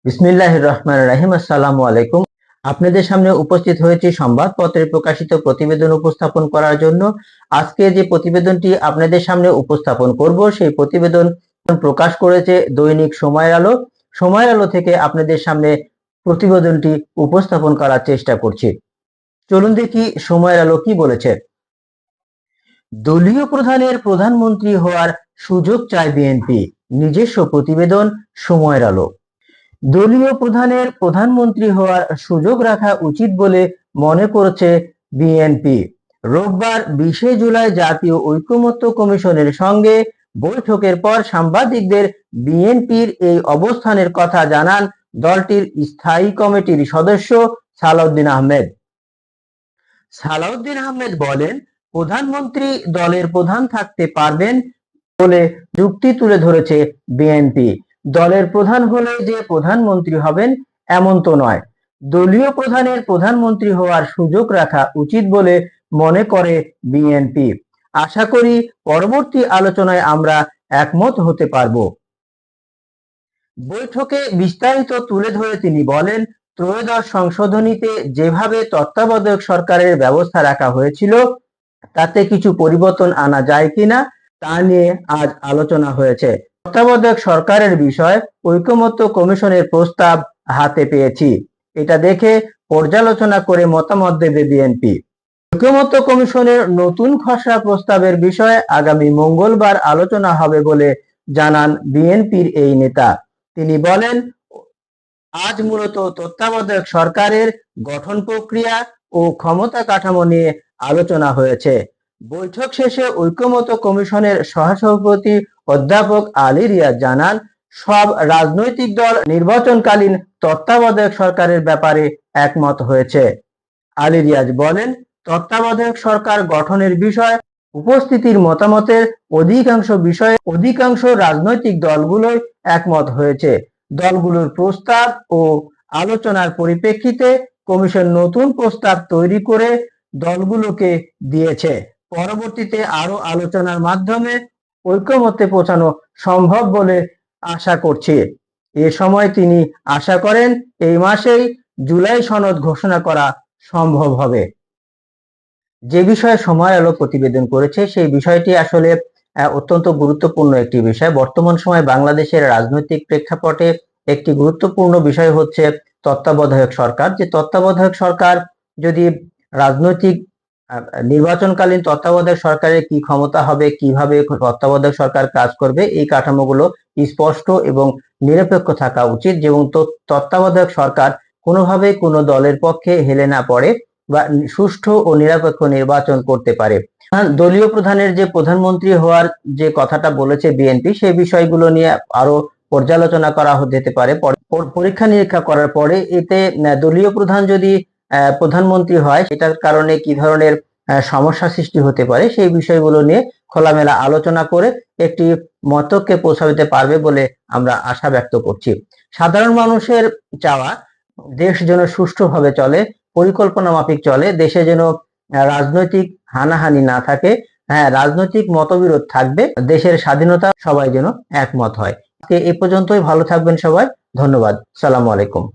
বিসমিল্লাহির রহমানির রহিম। আসসালামু আলাইকুম। আপনাদের সামনে উপস্থিত হয়েছে সংবাদপত্রে প্রকাশিত প্রতিবেদন উপস্থাপন করার জন্য। আজকে যে প্রতিবেদনটি আপনাদের সামনে উপস্থাপন করব, সেই প্রতিবেদন প্রকাশ করেছে দৈনিক সময়ের আলো। সময়ের আলো থেকে আপনাদের সামনে প্রতিবেদনটি উপস্থাপন করার চেষ্টা করছি। চলুন দেখি সময়ের আলো কি বলেছে। দলীয় প্রধানের প্রধানমন্ত্রী হওয়ার সুযোগ চায় বিএনপি, নিজস্ব প্রতিবেদন সময়ের আলো। দলীয় প্রধানের প্রধানমন্ত্রী হওয়ার সুযোগ রাখা উচিত বলে মনে করছে বিএনপি। রোববার 20 জুলাই জাতীয় ঐকমত্য কমিশনের সঙ্গে বৈঠকের পর সাংবাদিকদের বিএনপির এই অবস্থানের কথা জানান দলটির স্থায়ী কমিটির সদস্য সালাউদ্দিন আহমেদ। সালাউদ্দিন আহমেদ বলেন, প্রধানমন্ত্রী দলের প্রধান থাকতে পারবেন বলে যুক্তি তুলে ধরেছে বিএনপি। দলের প্রধান হলে যে প্রধানমন্ত্রী হবেন এমন তো নয়। দলীয় প্রধানের প্রধানমন্ত্রী হওয়ার সুযোগ রাখা উচিত বলে মনে করে বিএনপি। আশা করি পরবর্তী আলোচনায় আমরা একমত হতে পারব। বৈঠকে বিস্তারিত তুলে ধরে তিনি বলেন, ত্রয়োদশ সংশোধনীতে যেভাবে তত্ত্বাবধায়ক সরকারের ব্যবস্থা রাখা হয়েছিল তাতে কিছু পরিবর্তন আনা যায় কিনা তা নিয়ে আজ আলোচনা হয়েছে। তত্ত্বাবধায়ক সরকারের বিষয় ঐকমত্য কমিশনের প্রস্তাব হাতে পেয়েছি, এটা দেখে পর্যালোচনা করে মতামত দেবে বিএনপি। ঐকমত্য কমিশনের নতুন খসড়া প্রস্তাবের বিষয়ে আগামী মঙ্গলবার আলোচনা হবে বলে জানান বিএনপির এই নেতা। তিনি বলেন, আজ মূলত তত্ত্বাবধায়ক সরকারের গঠন প্রক্রিয়া ও ক্ষমতা কাঠামো নিয়ে আলোচনা হয়েছে। বৈঠক শেষে ঐকমত্য কমিশনের সহসভাপতি অধ্যাপক আলী রিয়াজ জানান, সব রাজনৈতিক দল নির্বাচনকালীন তত্ত্বাবধায়ক সরকারের ব্যাপারে একমত হয়েছে। আলী রিয়াজ বলেন, তত্ত্বাবধায়ক সরকার গঠনের বিষয় উপস্থিতির মতামতের অধিকাংশ রাজনৈতিক দলগুলোই একমত হয়েছে। দলগুলোর প্রস্তাব ও আলোচনার পরিপ্রেক্ষিতে কমিশন নতুন প্রস্তাব তৈরি করে দলগুলোকে দিয়েছে। পরবর্তীতে আরো আলোচনার মাধ্যমে ঐকমত্যে পৌঁছানো সম্ভব বলে আশা করছি। এ সময় তিনি আশা করেন এই মাসেই জুলাই সনদ ঘোষণা করা সম্ভব হবে। যে বিষয়ে সময় আলো প্রতিবেদন করেছে সেই বিষয়টি আসলে অত্যন্ত গুরুত্বপূর্ণ একটি বিষয়। বর্তমান সময়ে বাংলাদেশের রাজনৈতিক প্রেক্ষাপটে একটি গুরুত্বপূর্ণ বিষয় হচ্ছে তত্ত্বাবধায়ক সরকার। যে তত্ত্বাবধায়ক সরকার যদি রাজনৈতিক নির্বাচনকালীন তত্ত্বাবধায়ক সরকারের কি ক্ষমতা হবে, কিভাবে তত্ত্বাবধায়ক সরকার কাজ করবে, এই কাঠামোগুলো স্পষ্ট এবং নিরপেক্ষ থাকা উচিত, এবং তত্ত্বাবধায়ক সরকার কোনোভাবে কোনো দলের পক্ষে হেলে না পড়ে বা সুষ্ঠু ও নিরপেক্ষ নির্বাচন করতে পারে। দলীয় প্রধানের যে প্রধানমন্ত্রী হওয়ার যে কথাটা বলেছে বিএনপি, সেই বিষয়গুলো নিয়ে আরো পর্যালোচনা করা যেতে পারে। পরীক্ষা নিরীক্ষা করার পরে এতে দলীয় প্রধান যদি প্রধানমন্ত্রী হয় সেটার কারণে কি ধরনের সমস্যা সৃষ্টি হতে পারে সেই বিষয়গুলো নিয়ে খোলামেলা আলোচনা করে একটি মতকে পৌঁছাতে পারবে বলে আমরা আশা ব্যক্ত করছি। সাধারণ মানুষের চাওয়া দেশ যেন সুষ্ঠুভাবে চলে, পরিকল্পনা মাফিক চলে, দেশে যেন রাজনৈতিক হানাহানি না থাকে। হ্যাঁ, রাজনৈতিক মতবিরোধ থাকবে, দেশের স্বাধীনতা সবাই যেন একমত হয়। এ পর্যন্তই। ভালো থাকবেন সবাই। ধন্যবাদ। সালামু আলাইকুম।